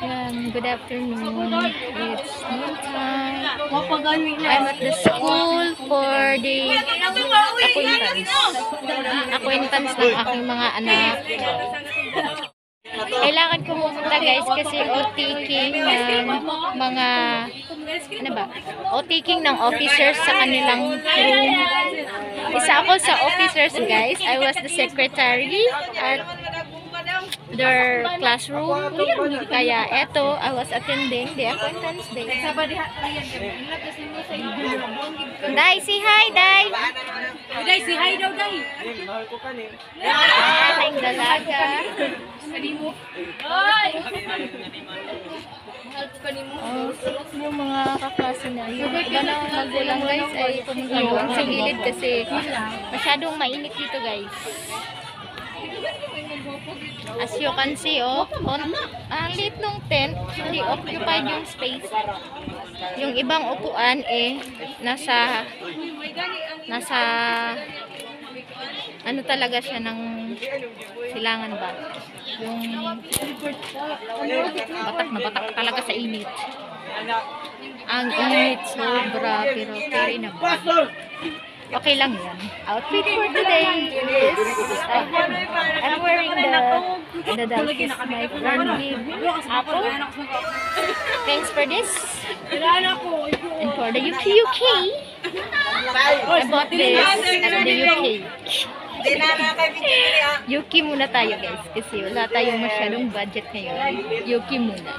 Good afternoon. It's noontime. I'm at the school for the acquaintance ng aking mga anak. Kailangan ko pumunta guys kasi o-taking ng mga o-taking ng officers sa kanilang room. Isa ako sa officers guys. I was the secretary at their classroom. Kaya eto, I was attending the acquaintance day. Day, say hi, Day! Day, say hi daw, Day! Ating dalaga. Yung mga kaklase na yung iba na magulang guys ay pumunta doon sa gilid kasi masyadong mainit dito guys. As you can see, ang liit ng tent, hindi occupied yung space. Yung ibang upuan nasa ano talaga siya ng silangan ba? Yung batak talaga sa init. Ang init sobra, pero carry na ba? Okay lang yan. Outfit for today is I'm wearing the Dalkis my friend with apple. Thanks for this. And for the Yuki, I bought this at the UK. Yuki muna tayo guys kasi wala tayong masyadong budget ngayon. Yuki muna.